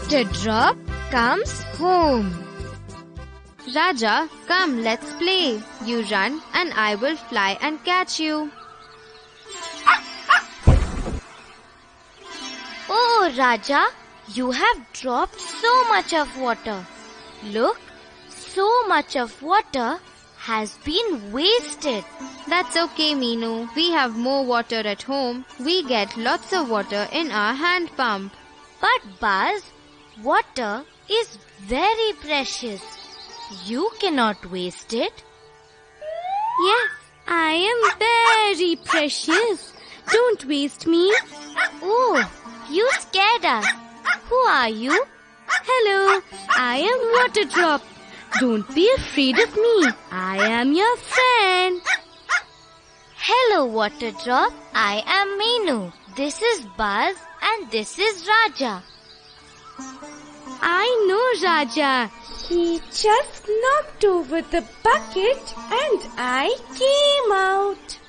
Water drop comes home. Raja, come, let's play. You run and I will fly and catch you. Oh, Raja, you have dropped so much of water. Look, so much of water has been wasted. That's okay, Meenu. We have more water at home. We get lots of water in our hand pump. But Buzz, water is very precious. You cannot waste it. Yes, I am very precious. Don't waste me. Oh, you scared us. Who are you? Hello, I am Water Drop. Don't be afraid of me. I am your friend. Hello, Water Drop. I am Meenu. This is Buzz and this is Raja. I know Raja. He just knocked over the bucket and I came out.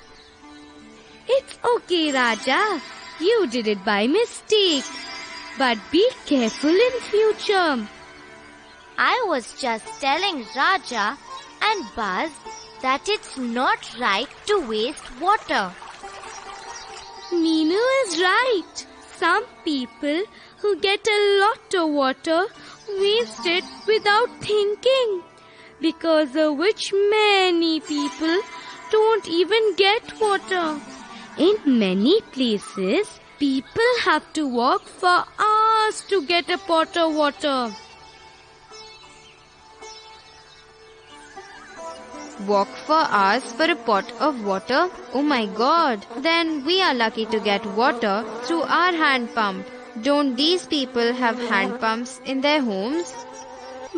It's okay, Raja. You did it by mistake. But be careful in future. I was just telling Raja and Buzz that it's not right to waste water. Meenu is right. Some people who get a lot of water waste it without thinking, because of which many people don't even get water. In many places, people have to walk for hours to get a pot of water. Walk for hours for a pot of water? Oh my God! Then we are lucky to get water through our hand pump. Don't these people have hand pumps in their homes?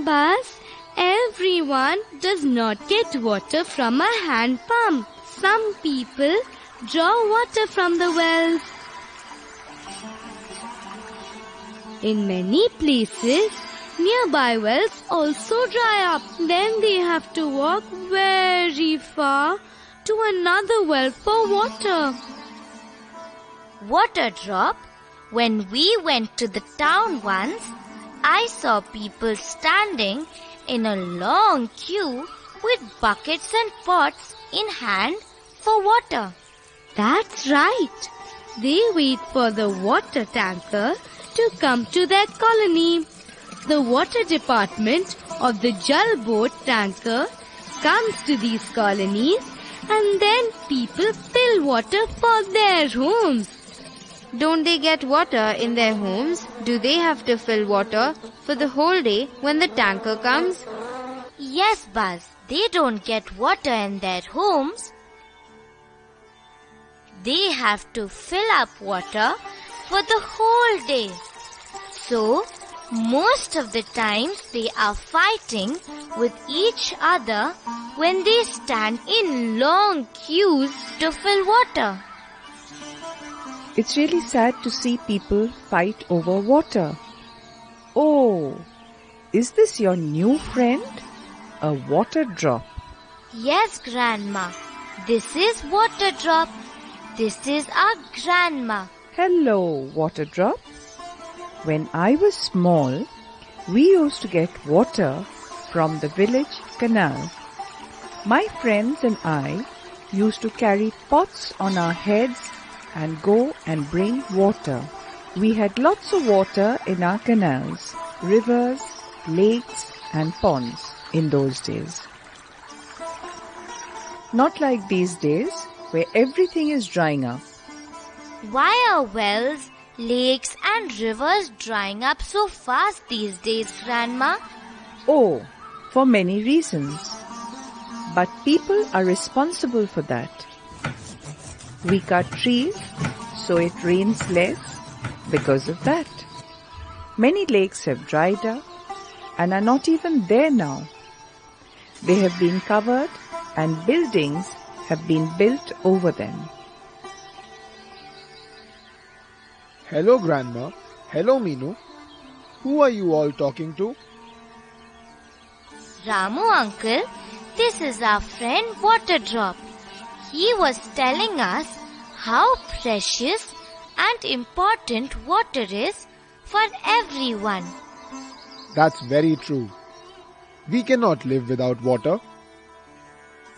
But everyone does not get water from a hand pump. Some people draw water from the wells. In many places, nearby wells also dry up. Then they have to walk very far to another well for water. Water Drop, when we went to the town once, I saw people standing in a long queue with buckets and pots in hand for water. That's right. They wait for the water tanker to come to their colony. The water department of the Jal boat tanker comes to these colonies and then people fill water for their homes. Don't they get water in their homes? Do they have to fill water for the whole day when the tanker comes? Yes, Buzz, they don't get water in their homes. They have to fill up water for the whole day. So, most of the times they are fighting with each other when they stand in long queues to fill water. It's really sad to see people fight over water. Oh, is this your new friend? A water drop. Yes, Grandma. This is Water Drop. This is our grandma. Hello, Water Drop. When I was small, we used to get water from the village canal. My friends and I used to carry pots on our heads and go and bring water. We had lots of water in our canals, rivers, lakes and ponds in those days. Not like these days where everything is drying up. Why are wells, lakes and rivers drying up so fast these days, Grandma? Oh, for many reasons. But people are responsible for that. We cut trees, so it rains less because of that. Many lakes have dried up and are not even there now. They have been covered and buildings have been built over them. Hello, Grandma. Hello, Meenu. Who are you all talking to? Ramu uncle, this is our friend Water Drop. He was telling us how precious and important water is for everyone. That's very true. We cannot live without water.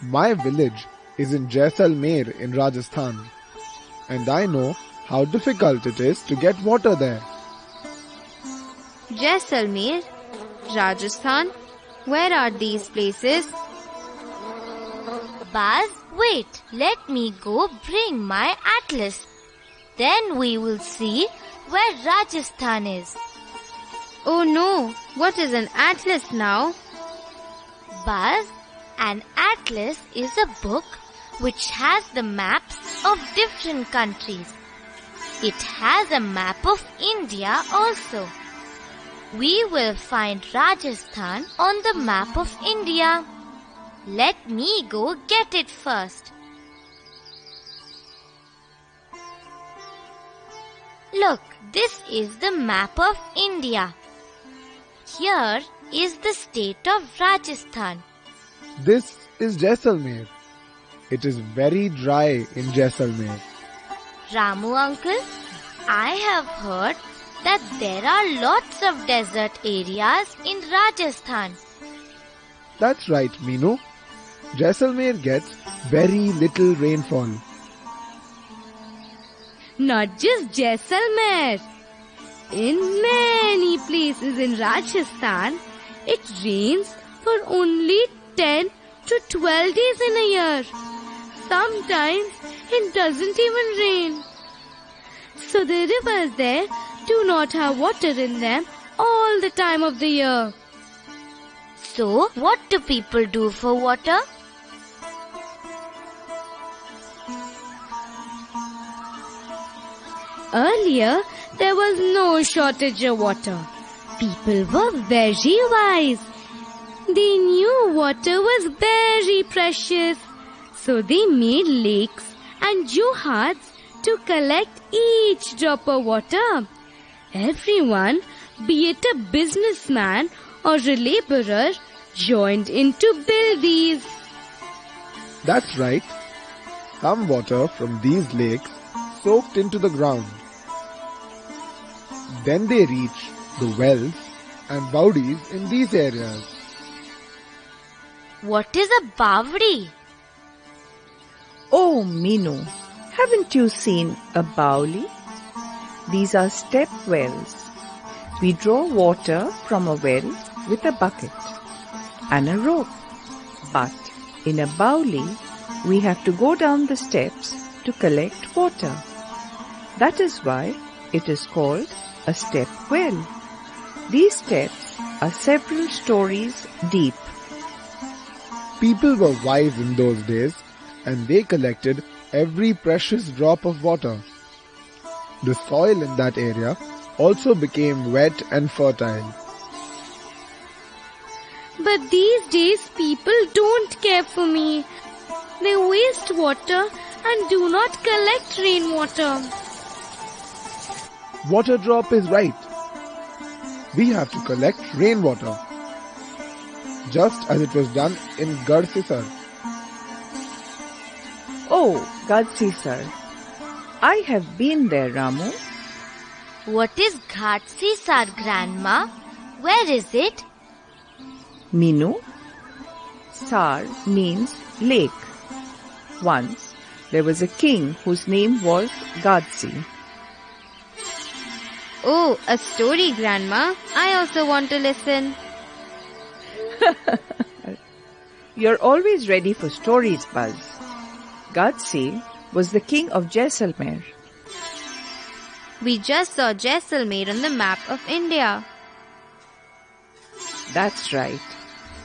My village is in Jaisalmer in Rajasthan, and I know how difficult it is to get water there. Jaisalmer, Rajasthan. Where are these places? Buzz, wait, let me go bring my atlas. Then we will see where Rajasthan is. Oh no, what is an atlas now? Buzz, an atlas is a book which has the maps of different countries. It has a map of India also. We will find Rajasthan on the map of India. Let me go get it first. Look, this is the map of India. Here is the state of Rajasthan. This is Jaisalmer. It is very dry in Jaisalmer. Ramu uncle, I have heard that there are lots of desert areas in Rajasthan. That's right, Meenu. Jaisalmer gets very little rainfall. Not just Jaisalmer. In many places in Rajasthan, it rains for only 10 to 12 days in a year. Sometimes it doesn't even rain. So the rivers there do not have water in them all the time of the year. So, what do people do for water? Earlier, there was no shortage of water. People were very wise. They knew water was very precious. So they made lakes and johads to collect each drop of water. Everyone, be it a businessman or a laborer, joined in to build these. That's right. Some water from these lakes soaked into the ground. Then they reach the wells and bawdis in these areas. What is a bawdi? Oh, Meenu, haven't you seen a bauli? These are step wells. We draw water from a well with a bucket and a rope. But in a bauli, we have to go down the steps to collect water. That is why it is called a step well. These steps are several stories deep. People were wise in those days, and they collected every precious drop of water. The soil in that area also became wet and fertile. But these days people don't care for me. They waste water and do not collect rainwater. Water Drop is right. We have to collect rainwater, just as it was done in Gardsisar. Oh, Gardsisar. I have been there, Ramu. What is Gardsisar, Grandma? Where is it? Meenu. Sar means lake. Once there was a king whose name was Gardsi. Oh, a story, Grandma. I also want to listen. You're always ready for stories, Buzz. Gardsi was the king of Jaisalmer. We just saw Jaisalmer on the map of India. That's right.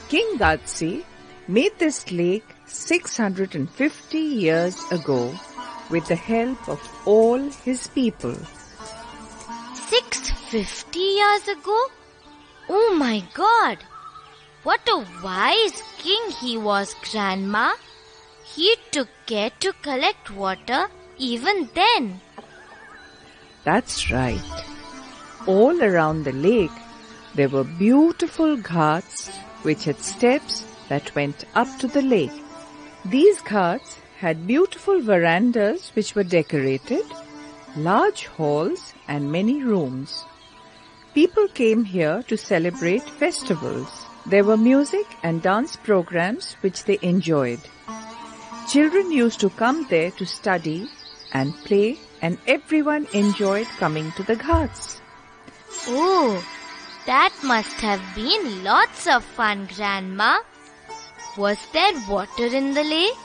King Gardsi made this lake 650 years ago with the help of all his people. 650 years ago? Oh my God! What a wise king he was, Grandma. He took care to collect water even then. That's right. All around the lake, there were beautiful ghats which had steps that went up to the lake. These ghats had beautiful verandas which were decorated, large halls and many rooms. People came here to celebrate festivals. There were music and dance programs which they enjoyed. Children used to come there to study and play, and everyone enjoyed coming to the ghats. Oh, that must have been lots of fun, Grandma. Was there water in the lake?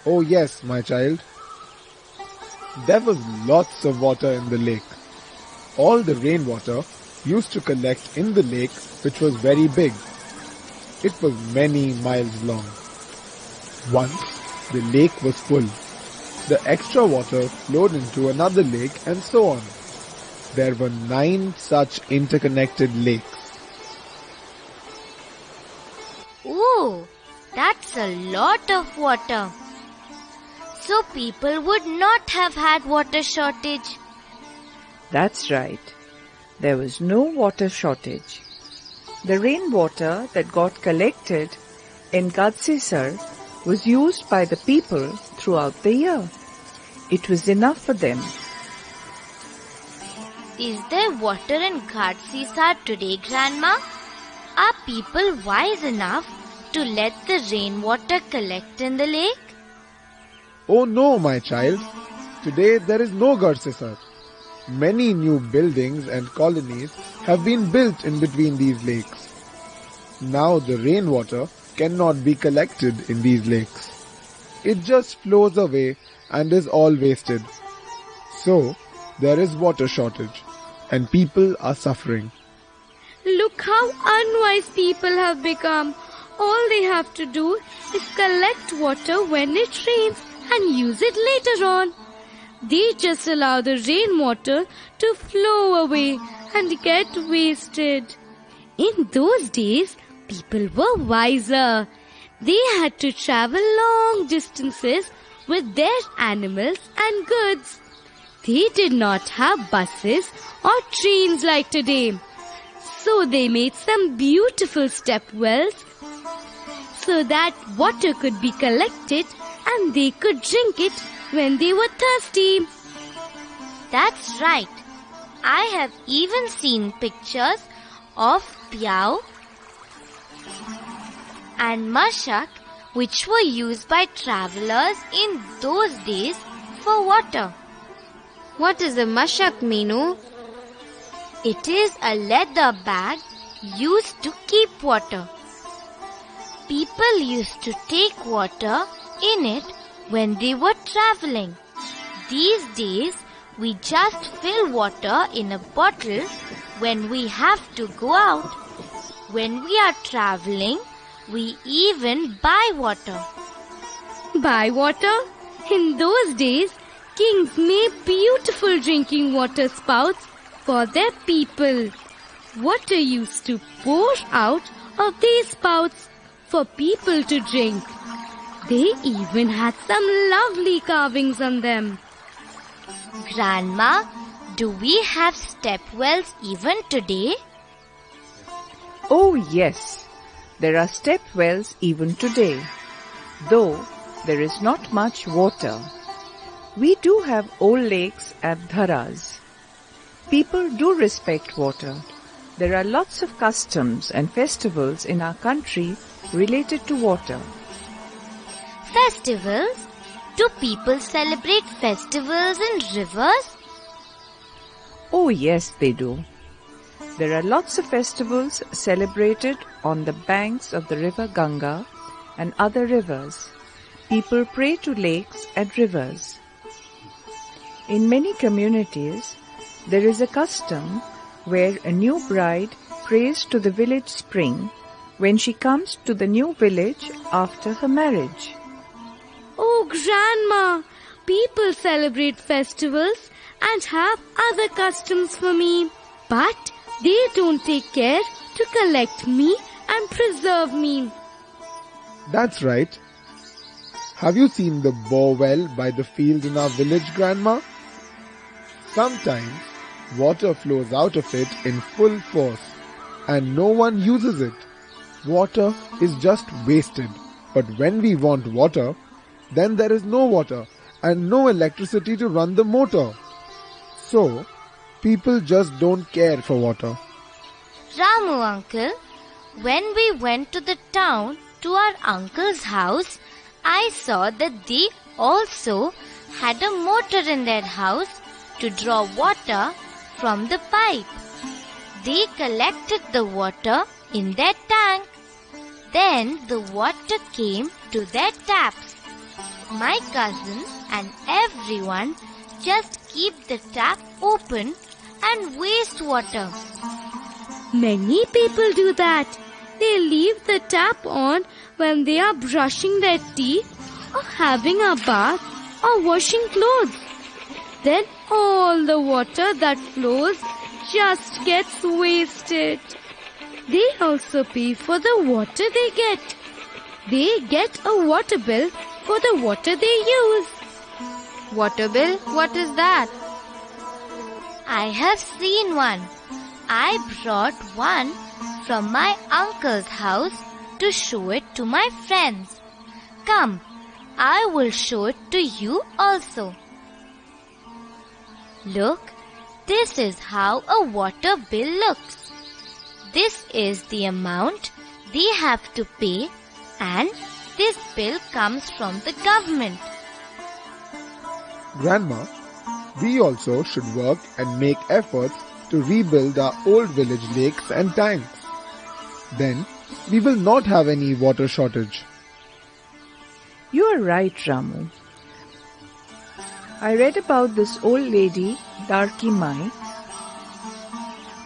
Oh yes, my child. There was lots of water in the lake. All the rainwater used to collect in the lake, which was very big. It was many miles long. Once, the lake was full. The extra water flowed into another lake and so on. There were 9 such interconnected lakes. Ooh, that's a lot of water. So people would not have had water shortage. That's right. There was no water shortage. The rainwater that got collected in Gadsisar was used by the people throughout the year. It was enough for them. Is there water in Gadsisar today, Grandma? Are people wise enough to let the rainwater collect in the lake? Oh no, my child. Today there is no Gadsisar. Many new buildings and colonies have been built in between these lakes. Now the rainwater cannot be collected in these lakes. It just flows away and is all wasted. So, there is water shortage and people are suffering. Look how unwise people have become. All they have to do is collect water when it rains and use it later on. They just allow the rainwater to flow away and get wasted. In those days, people were wiser. They had to travel long distances with their animals and goods. They did not have buses or trains like today. So they made some beautiful step wells so that water could be collected and they could drink it when they were thirsty. That's right. I have even seen pictures of Piao and Mashak which were used by travelers in those days for water. What is a mashak, Meenu? It is a leather bag used to keep water. People used to take water in it when they were traveling. These days, we just fill water in a bottle when we have to go out. When we are traveling, we even buy water. Buy water? In those days, kings made beautiful drinking water spouts for their people. Water used to pour out of these spouts for people to drink. They even had some lovely carvings on them. Grandma, do we have step wells even today? Oh yes, there are step wells even today, though there is not much water. We do have old lakes and dharas. People do respect water. There are lots of customs and festivals in our country related to water. Festivals? Do people celebrate festivals in rivers? Oh yes, they do. There are lots of festivals celebrated on the banks of the river Ganga and other rivers. People pray to lakes and rivers. In many communities, there is a custom where a new bride prays to the village spring when she comes to the new village after her marriage. Oh, Grandma, people celebrate festivals and have other customs for me, but they don't take care to collect me and preserve me. That's right. Have you seen the bore well by the field in our village, Grandma? Sometimes water flows out of it in full force and no one uses it. Water is just wasted. But when we want water, then there is no water and no electricity to run the motor. So, People just don't care for water. Ramu uncle, when we went to the town to our uncle's house, I saw that they also had a motor in their house to draw water from the pipe. They collected the water in their tank. Then the water came to their taps. My cousins and everyone just keep the tap open and waste water. Many people do that. They leave the tap on when they are brushing their teeth or having a bath or washing clothes. Then all the water that flows just gets wasted. They also pay for the water they get. They get a water bill for the water they use. Water bill? What is that? I have seen one. I brought one from my uncle's house to show it to my friends. Come, I will show it to you also. Look, this is how a water bill looks. This is the amount they have to pay, and this bill comes from the government. Grandma, we also should work and make efforts to rebuild our old village lakes and tanks. Then we will not have any water shortage. You are right, Ramu. I read about this old lady, Darki Mai,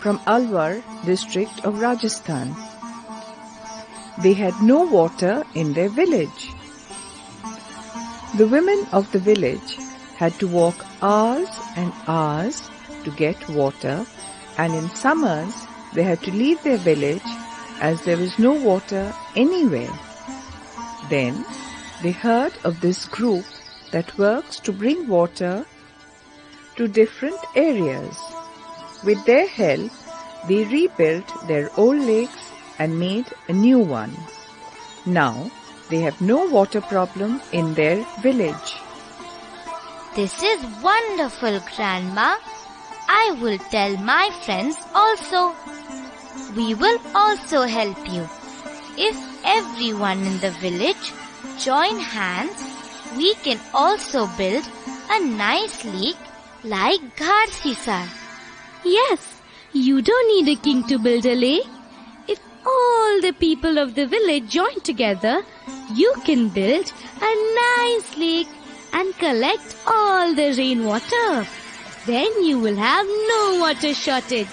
from Alwar district of Rajasthan. They had no water in their village. The women of the village had to walk hours and hours to get water, and in summers they had to leave their village as there was no water anywhere. Then they heard of this group that works to bring water to different areas. With their help, they rebuilt their old lakes and made a new one. Now they have no water problem in their village. This is wonderful, Grandma. I will tell my friends also. We will also help you. If everyone in the village join hands, we can also build a nice lake like Gharsisar. Yes, you don't need a king to build a lake. If all the people of the village join together, you can build a nice lake and collect all the rainwater. Then you will have no water shortage.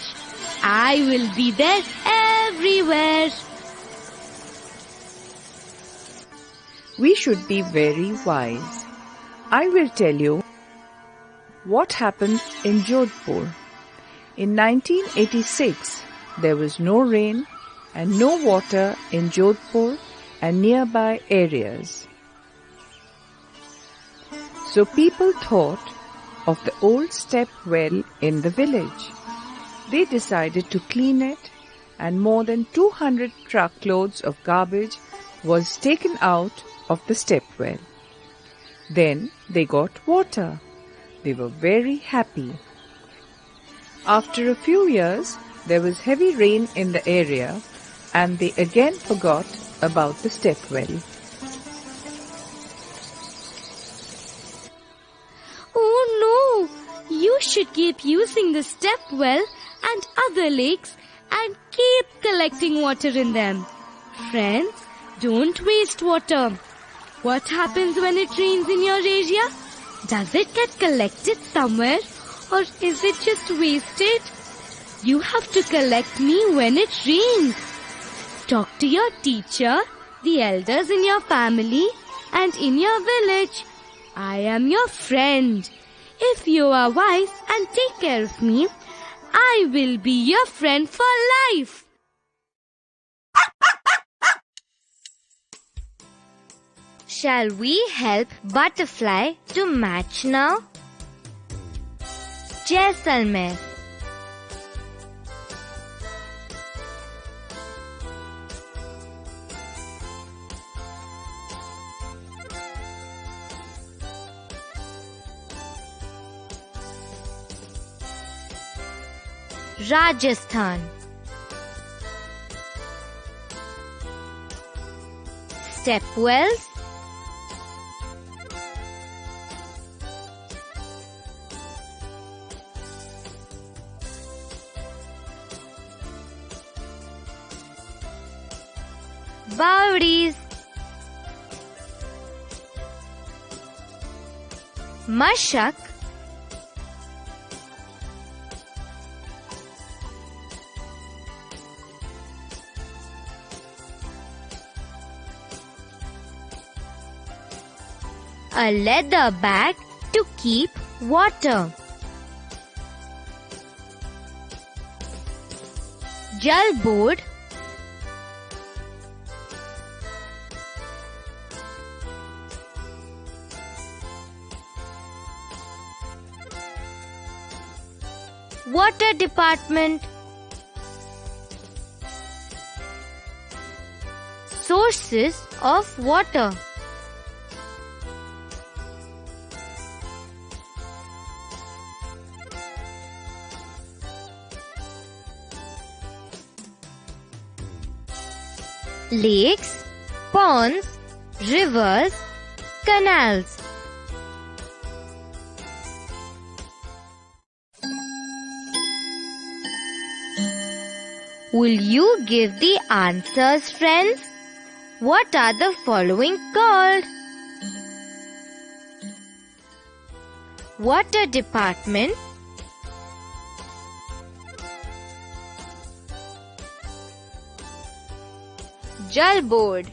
I will be there everywhere. We should be very wise. I will tell you what happened in Jodhpur. In 1986, there was no rain and no water in Jodhpur and nearby areas. So people thought of the old step well in the village. They decided to clean it, and more than 200 truckloads of garbage was taken out of the step well. Then they got water. They were very happy. After a few years, there was heavy rain in the area, and they again forgot about the step well. Oh no! You should keep using the step well and other lakes and keep collecting water in them. Friends, don't waste water. What happens when it rains in your area? Does it get collected somewhere, or is it just wasted? You have to collect me when it rains. Talk to your teacher, the elders in your family, and in your village. I am your friend. If you are wise and take care of me, I will be your friend for life. Shall we help Butterfly to match now? Jaisalmer. Rajasthan. Step wells, Bawdis, Mashak, a leather bag to keep water, Jal board, water department, sources of water, lakes, ponds, rivers, canals. Will you give the answers, friends? What are the following called? Water department, Jal board,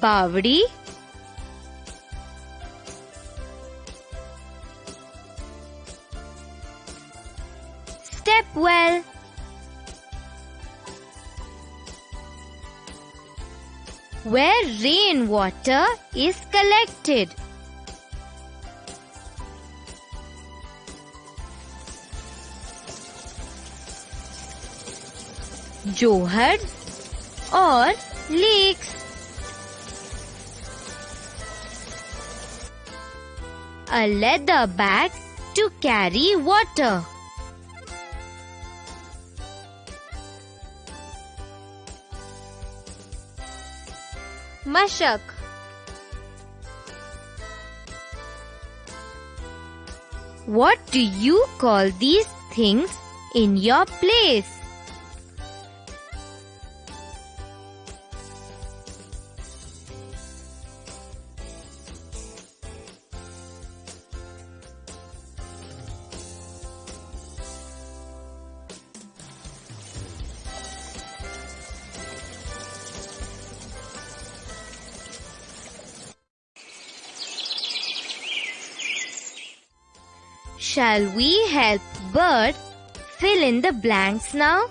Bawdi, step well, where rainwater is collected, Johars or lakes, a leather bag to carry water, Mashak, what do you call these things in your place? Shall we help Bert fill in the blanks now?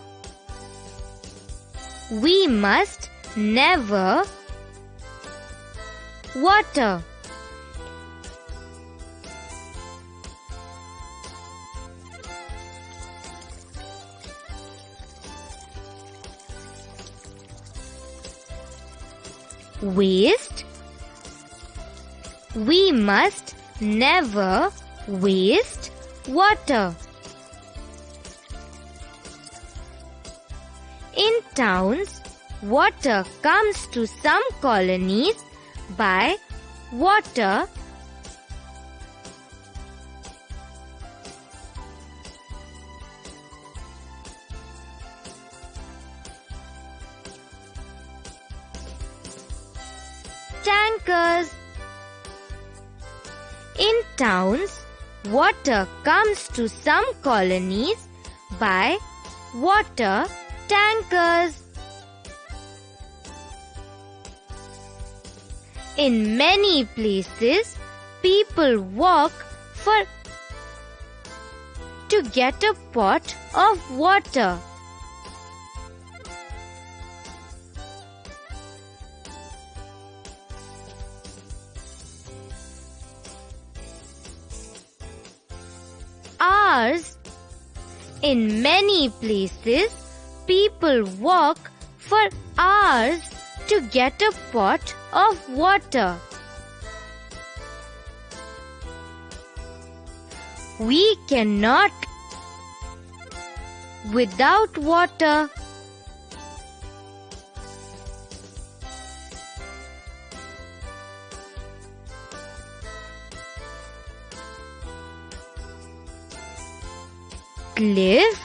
We must never water. Waste. We must never waste water. In towns, water comes to some colonies by water tankers. In towns, water comes to some colonies by water tankers. In many places, people walk to get a pot of water. Hours. In many places, people walk for hours to get a pot of water. We cannot without water. Live?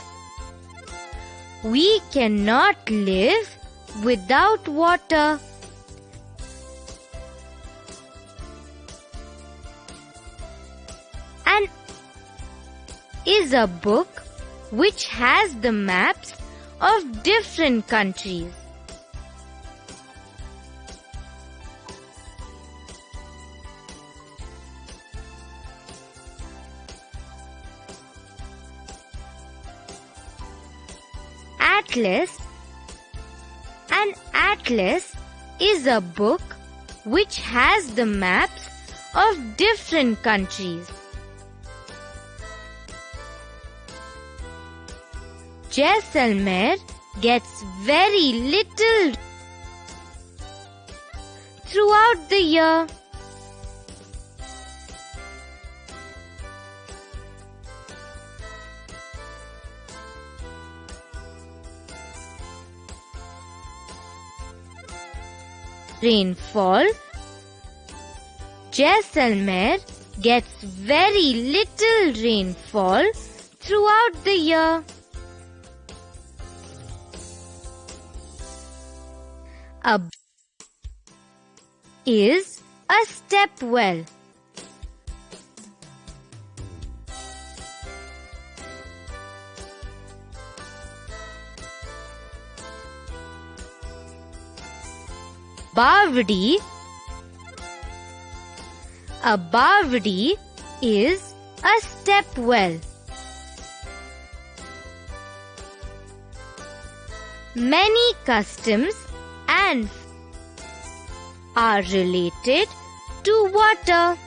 We cannot live without water. An is a book which has the maps of different countries. Atlas. An atlas is a book which has the maps of different countries. Jaisalmer gets very little throughout the year. Rainfall. Jaisalmer gets very little rainfall throughout the year. A is a step well. Bavdi. A bavdi is a step well. Many customs and are related to water.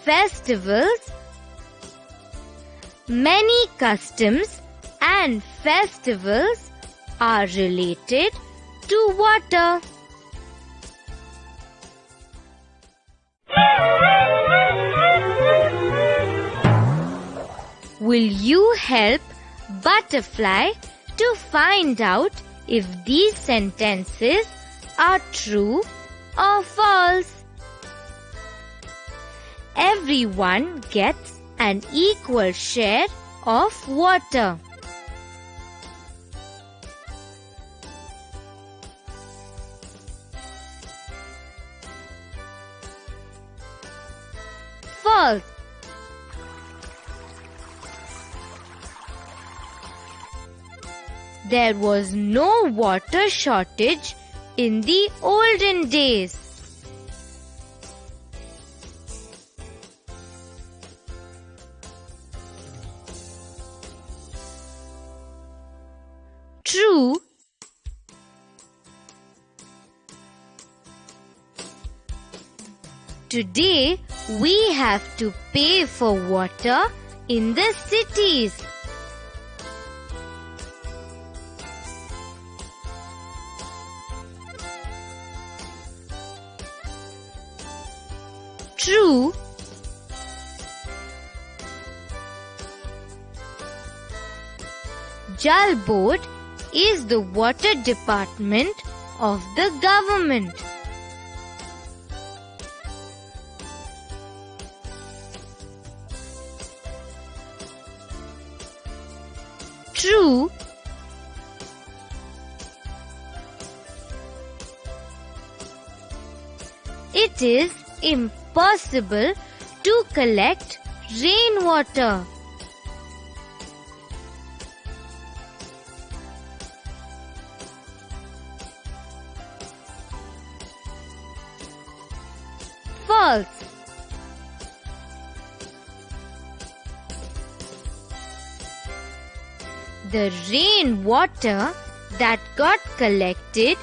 Festivals. Many customs and festivals are related to water. Will you help Butterfly to find out if these sentences are true or false? Everyone gets an equal share of water. False. There was no water shortage in the olden days. True. Today, we have to pay for water in the cities. True. Jal Board is the water department of the government. True. It is impossible to collect rainwater. False. The rainwater that got collected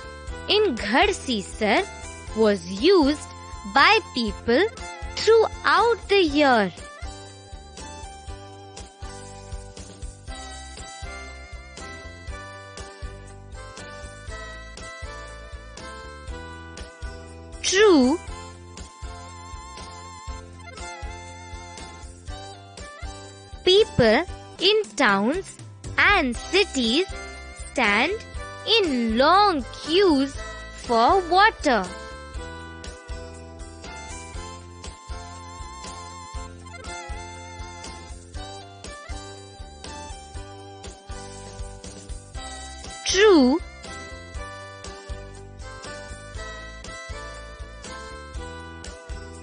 in Ghadasisar was used by people throughout the year. True. People in towns and cities stand in long queues for water. True.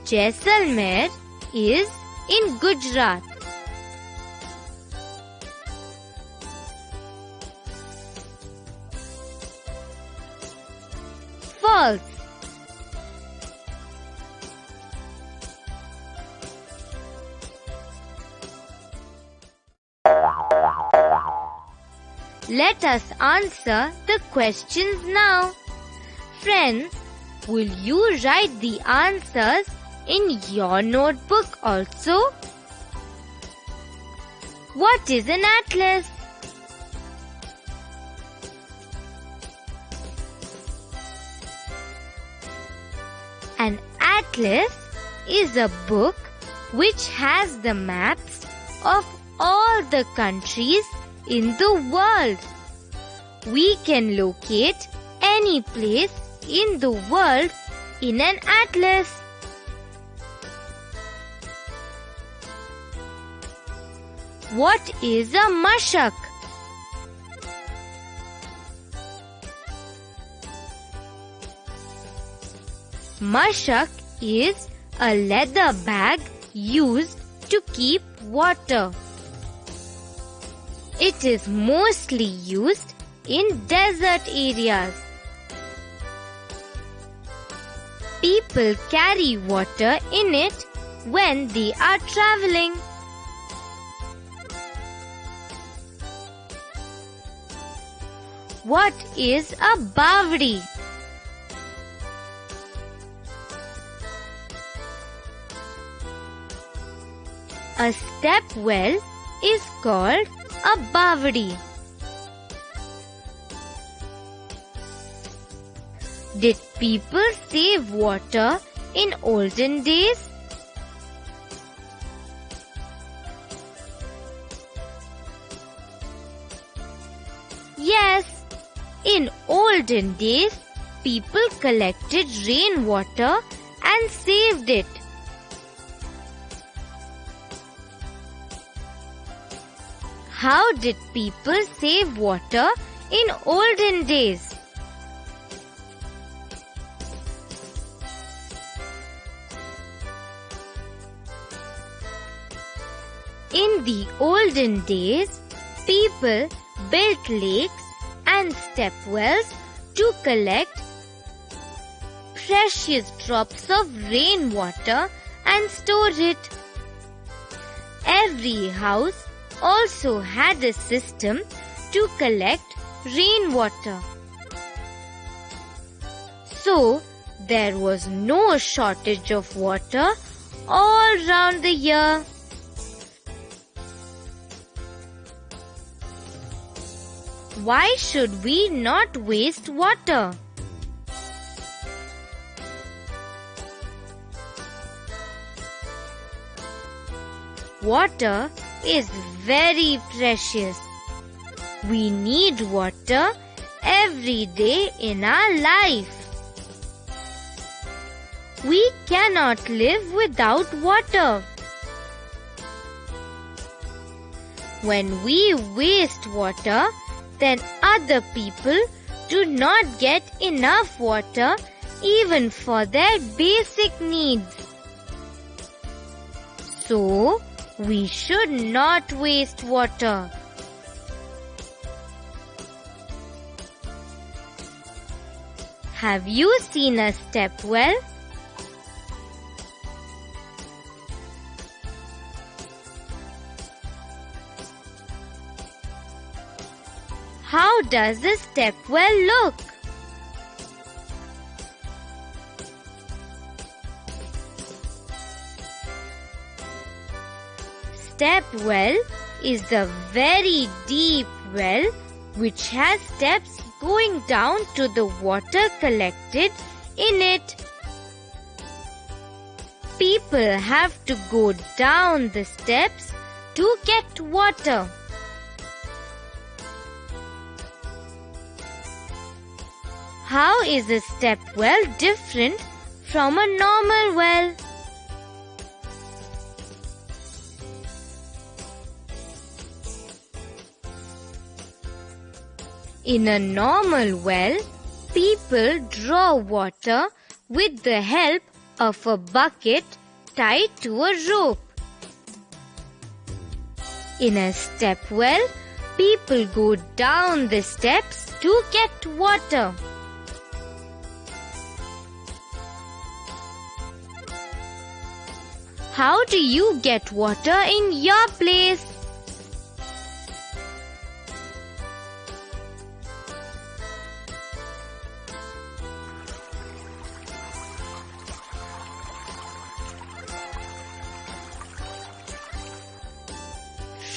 Jaisalmer is in Gujarat. False. Let us answer the questions now. Friends, will you write the answers in your notebook also? What is an atlas? An atlas is a book which has the maps of all the countries in the world. We can locate any place in the world in an atlas. What is a mashak? Mashak is a leather bag used to keep water. It is mostly used in desert areas. People carry water in it when they are traveling. What is a bavdi? A step well is called a bavdi. Did people save water in olden days? Yes, in olden days, people collected rainwater and saved it. How did people save water in olden days? In the olden days, people built lakes and step wells to collect precious drops of rainwater and store it. Every house also had a system to collect rainwater. So, there was no shortage of water all round the year. Why should we not waste water? Water is very precious. We need water every day in our life. We cannot live without water. When we waste water, then other people do not get enough water even for their basic needs. So, we should not waste water. Have you seen a step well? How does a step well look? Step well is a very deep well which has steps going down to the water collected in it. people have to go down the steps to get water. How is a step well different from a normal well? In a normal well, people draw water with the help of a bucket tied to a rope. In a step well, people go down the steps to get water. How do you get water in your place?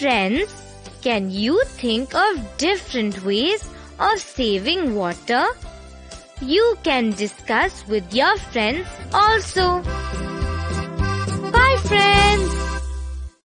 Friends, can you think of different ways of saving water? You can discuss with your friends also.